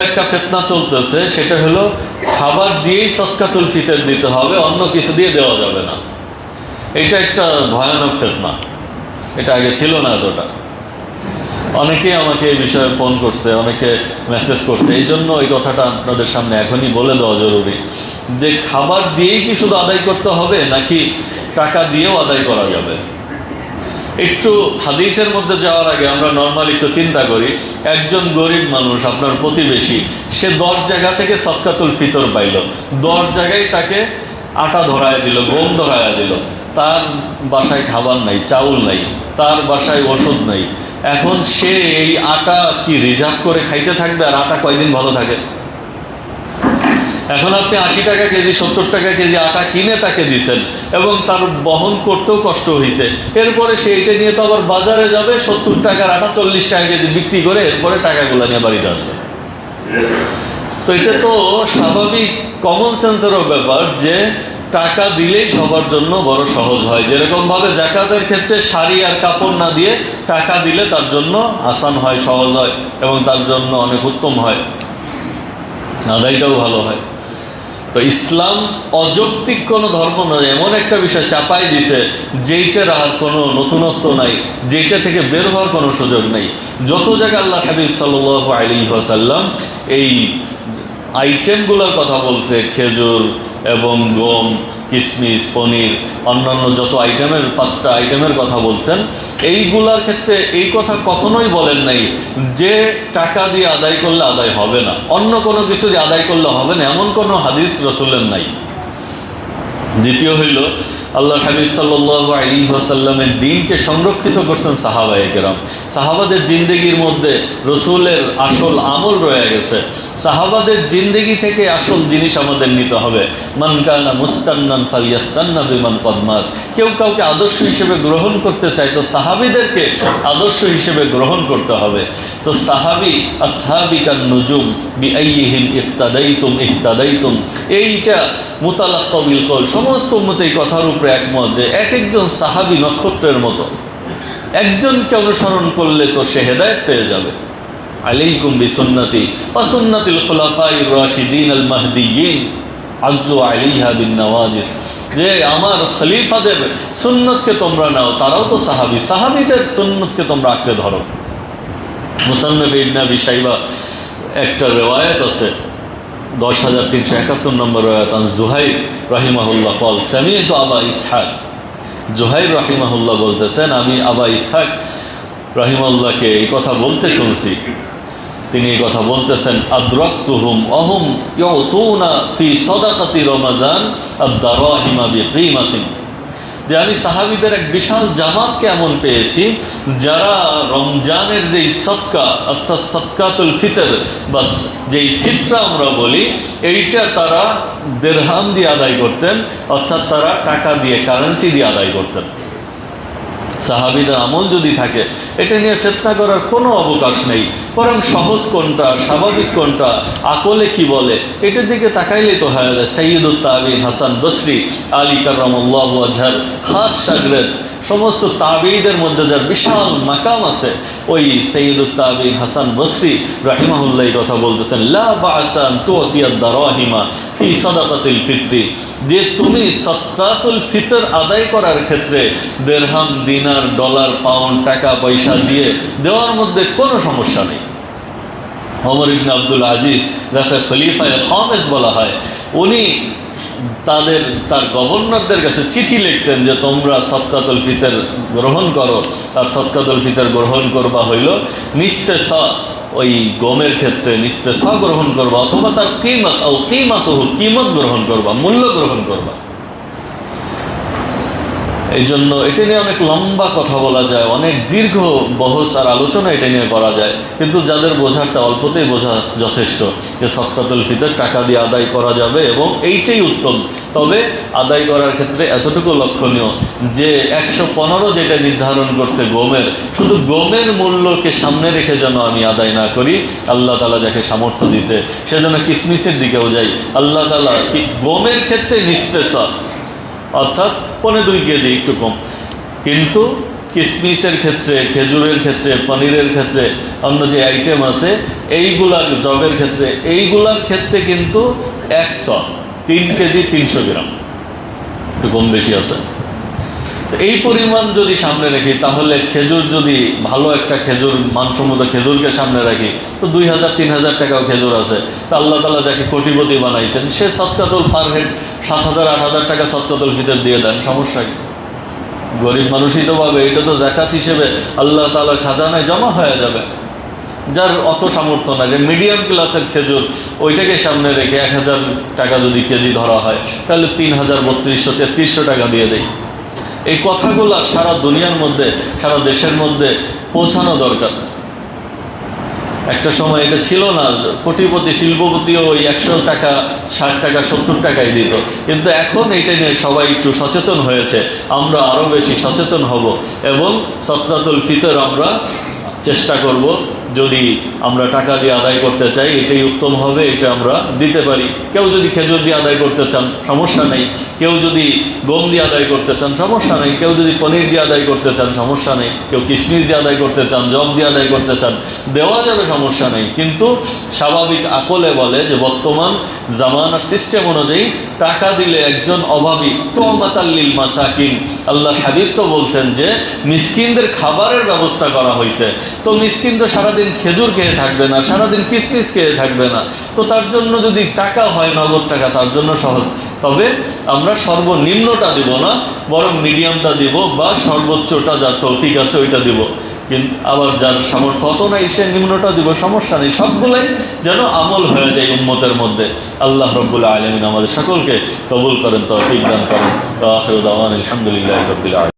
একটা ফিতনা চলতেছে, সেটা হলো খাবার দিয়েই সদকাতুল ফিতর দিতে হবে, অন্য কিছু দিয়ে দেওয়া যাবে না। এটা একটা ভয়ানক ফিতনা, এটা আগে ছিল না এতটা। অনেকেই আমাকে এই বিষয়ে ফোন করছে, অনেকে মেসেজ করছে, এই জন্য এই কথাটা আপনাদের সামনে এখনই বলে দেওয়া জরুরি যে খাবার দিয়েই কি শুধু আদায় করতে হবে নাকি টাকা দিয়েও আদায় করা যাবে। একটু হাদিসের মধ্যে যাওয়ার আগে আমরা নর্মাল একটু চিন্তা করি, একজন গরিব মানুষ আপনার প্রতিবেশী, সে 10 জায়গা থেকে সদকাতুল ফিতর পাইল, 10 জায়গায় তাকে আটা ধরায় দিল, গম ধরায় দিল, তার বাসায় খাবার নাই, চাউল নাই, তার বাসায় ওষুধ নাই। এখন সে এই আটা কি রিজার্ভ করে খাইতে থাকবে? আর আটা কয়দিন ভালো থাকে? এখন আপনি 80 টাকা কেজি 70 টাকা কেজি আটা কিনে তাকে দিচ্ছেন এবং তার বহন করতেও কষ্ট হয়েছে, এরপরে সে এটা নিয়ে তো আবার বাজারে যাবে, 70 টাকার আটা 40 টাকা কেজি বিক্রি করে এরপরে টাকাগুলো নিয়ে বাড়িতে আসবে। তো এটা তো স্বাভাবিক কমন সেন্সেরও ব্যাপার যে টাকা দিলেই সবার জন্য বড় সহজ হয়। যেরকমভাবে জাকাতের ক্ষেত্রে শাড়ি আর কাপড় না দিয়ে টাকা দিলে তার জন্য আসান হয়, সহজ হয় এবং তার জন্য অনেক উত্তম হয়, আদায়টাও ভালো হয়। তো ইসলাম অযৌক্তিক কোনো ধর্ম নয়, এমন একটা বিষয় চাপাই দিছে যেইটার আর কোনো নতুনত্ব নাই, যেইটা থেকে বের হওয়ার কোনো সুযোগ নেই। যত জায়গায় আল্লাহ হাবিব সাল্লাল্লাহু আলাইহি ওয়াসাল্লাম এই আইটেমগুলোর কথা বলছে, খেজুর এবং গম, কিশমিশ, পনির, অন্যান্য যত আইটেমের 5টা আইটেমের কথা বলছেন, এইগুলার ক্ষেত্রে এই কথা কখনোই বলেন নাই যে টাকা দিয়ে আদায় করলে আদায় হবে না, অন্য কোনো কিছু দিয়ে আদায় করলে হবে না, এমন কোনো হাদিস রাসূলের নাই। দ্বিতীয় হইল, আল্লাহ হাবিব সাল্লাল্লাহু আলাইহি ওয়াসাল্লামের দ্বীনকে সংরক্ষিত করছেন সাহাবায়ে কেরাম। সাহাবাদের জিন্দেগির মধ্যে রসুলের আসল আমল রয়ে গেছে। সাহাবাদের জিন্দেগি থেকে আসল জিনিস আমাদের নিতে হবে। মান কানা মুস্তান্নান ফালিয়াস্তান্না বিমান ক্বাদ মাত। কেউ কাউকে আদর্শ হিসেবে গ্রহণ করতে চায় তো সাহাবীদেরকে আদর্শ হিসেবে গ্রহণ করতে হবে। তো সাহাবী আসহাবিকান নুজুম বিআইয়িহিম ইক্তাদাইতুম ইহতাদাইতুম, এইটা মুতালাক্কা বিল কওল, সমস্ত উম্মত এই কথার উপরে একমত যে এক একজন সাহাবী নক্ষত্রের মতো, একজনকে অনুসরণ করলে তো সে হেদায়েত পেয়ে যাবে। আলাইকুম বিসুন্নতি ওয়া সুন্নাতিল খুলাফায়ে রাশিদিন আল মাহদিয়িন আযু আলাইহা বিন নওয়াজিস, যে আমার খলিফাদের সুন্নতকে তোমরা নাও, তারাও তো সাহাবী, সাহাবীদের সুন্নতকে তোমরা আঁকড়ে ধরো। মুসান্নাফ ইবনে আবি শাইবা একটা রিওয়ায়াত আছে, 10,371 নম্বর রিওয়ায়াত, জুহাইর রাহিমাহুল্লাহ কল সামি'তু আবা ইসহাক। জুহাইর রাহিমাহুল্লাহ বলতেছেন, আমি আবা ইসহাক রাহিমাহুল্লাহকে এই কথা বলতে শুনছি। তিনি এই কথা বলতেছেন, আদরাকতুহুম ওয়াহুম ইউতুনা ফি সাদাকাতি রমাজান আদ-দারাহিমা বিকিমাতিন, যে আমি সাহাবীদের এক বিশাল জামাতকে এমন পেয়েছি যারা রমজানের যেই সদকা অর্থাৎ সদকাতুল ফিতর, বাস যেই ফিতরা আমরা বলি, এইটা তারা দিরহাম দিয়ে আদায় করতেন, অর্থাৎ তারা টাকা দিয়ে, কারেন্সি দিয়ে আদায় করতেন। সাহাবীদের আমল যদি থাকে, এটা নিয়ে ফিতনা করার কোনো অবকাশ নেই, বরং সহজ কোনটা, স্বাভাবিক কোনটা, আকলে কি বলে, এটার দিকে তাকাইলেই তো হয়ে যায়। সাইয়্যিদুত তাবিঈন হাসান বসরি আলী কাররামাল্লাহু ওয়াজহার খাস শাগরেদ, সমস্ত তাবিঈদের মধ্যে যার বিশাল মাকাম আছে, ওই সাইয়্যিদুত তাবিঈন হাসান বসরি রাহিমাহুল্লাহ এই কথা বলতেছেন, লা বা'সা আন তু'তিয়াদ দারাহিমা ফি সাদাকাতিল ফিতরি, যে তুমি সাদকাতুল ফিতর আদায় করার ক্ষেত্রে দিরহাম, দিনার, ডলার, পাউন্ড, টাকা পয়সা দিয়ে দেওয়ার মধ্যে কোনো সমস্যা নেই। ওমর ইবনে আব্দুল আজিজ, যাকে খলিফায়ে খামেস বলা হয়, উনি তার গভর্নরদের কাছে চিঠি লিখতেন যে তোমরা সদকাতুল ফিতর গ্রহণ করো, আর সদকাতুল ফিতর গ্রহণ করবা হইল নিসফে সা, ওই গমের ক্ষেত্রে নিসফে সা গ্রহণ করবা, অথবা তার কিমত ও কিমাতুহু, কিমত গ্রহণ করবা, মূল্য গ্রহণ করবা। এই জন্য এটা নিয়ে অনেক লম্বা কথা বলা যায়, অনেক দীর্ঘ বহস আর আলোচনা এটা নিয়ে করা যায়, কিন্তু যাদের বোঝারটা অল্পতেই বোঝা যথেষ্ট যে সদকাতুল ফিতর টাকা দিয়ে আদায় করা যাবে এবং এইটাই উত্তম। তবে আদায় করার ক্ষেত্রে এতটুকু লক্ষণীয় যে 115 যেটা নির্ধারণ করছে গমের, শুধু গমের মূল্যকে সামনে রেখে যেন আমি আদায় না করি। আল্লাহ তাআলা যাকে সামর্থ্য দিয়েছে সে যেন কিসমিসের দিকেও যাই। আল্লাহ তাআলা গমের ক্ষেত্রে নিসফে সা অর্থাৎ 2.25 কেজি, একটু কম, কিন্তু কিসমিসের ক্ষেত্রে, খেজুরের ক্ষেত্রে, পনিরের ক্ষেত্রে, অন্য যে আইটেম আছে এইগুলার, জবের ক্ষেত্রে, এইগুলার ক্ষেত্রে কিন্তু 3 কেজি 300 গ্রাম, একটু কম বেশি আছে। তো এই পরিমাণ যদি সামনে রাখি, তাহলে খেজুর যদি ভালো একটা খেজুর, মানসম্মত খেজুরকে সামনে রাখি, তো 2000-3000 টাকাও খেজুর আছে। তা আল্লাহ তাআলা যাকে কোটিপতি বানাইছেন, সে সদকাতুল পার হেড 7000-8000 টাকা সদকাতুল ফিতর দিয়ে দেন, সমস্যা কি? গরিব মানুষই তো পাবে, এটা তো যাকাত হিসেবে আল্লাহ তাআলার খাজানায় জমা হয়ে যাবে। যার অত সামর্থ্য না, যে মিডিয়াম ক্লাসের খেজুর, ওইটাকে সামনে রেখে 1000 টাকা যদি কেজি ধরা হয়, তাহলে 3000-3200-3300 টাকা দিয়ে দেয়। এই কথাগুলো সারা দুনিয়ার মধ্যে, সারা দেশের মধ্যে পৌঁছানো দরকার। একটা সময় এটা ছিল না, কোটিপতি শিল্পপতিও ওই 100 টাকা, 60 টাকা, 70 টাকাই দিত। কিন্তু এখন এইটা নিয়ে সবাই একটু সচেতন হয়েছে, আমরা আরও বেশি সচেতন হব এবং সদকাতুল ফিতর আমরা চেষ্টা করব, যদি আমরা টাকা দিয়ে আদায় করতে চাই এটাই উত্তম হবে, এটা আমরা দিতে পারি। কেউ যদি খেজুর দিয়ে আদায় করতে চান সমস্যা নেই, কেউ যদি গম দিয়ে আদায় করতে চান সমস্যা নেই, কেউ যদি পনির দিয়ে আদায় করতে চান সমস্যা নেই, কেউ কিশমিশ দিয়ে আদায় করতে চান, জব দিয়ে আদায় করতে চান, দেওয়া যাবে, সমস্যা নেই। কিন্তু স্বাভাবিক আকলে বলে যে বর্তমান জামানার সিস্টেম অনুযায়ী টাকা দিলে একজন অভাবী, তুমাতাল্লিল মাসাকিন, আল্লাহর হাবিব তো বলছেন যে মিসকিনদের খাবারের ব্যবস্থা করা হয়েছে। তো মিসকিন তো সারাদিন খেজুর খেয়ে থাকবে না, সারাদিন কিসমিস খেয়ে থাকবে না, তো তার জন্য যদি টাকা হয়, নগদ টাকা, তার জন্য সহজ। তবে আমরা সর্বনিম্নটা দিব না, বরং মিডিয়ামটা দিব, বা সর্বোচ্চটা যার তৌফিক আছে ওইটা দিব। কিন্তু আবার যার সামর্থ্য অত নাই, সে নিম্নটা দিব, সমস্যা নেই। সবগুলাই যেন আমল হয়ে যায় উম্মতের মধ্যে। আল্লাহ রাব্বুল আলামিন আমাদের সকলকে কবুল করেন, তৌফিক দান করেন। আখিরু দাওয়ানা আলহামদুলিল্লাহি রাব্বিল আলামিন।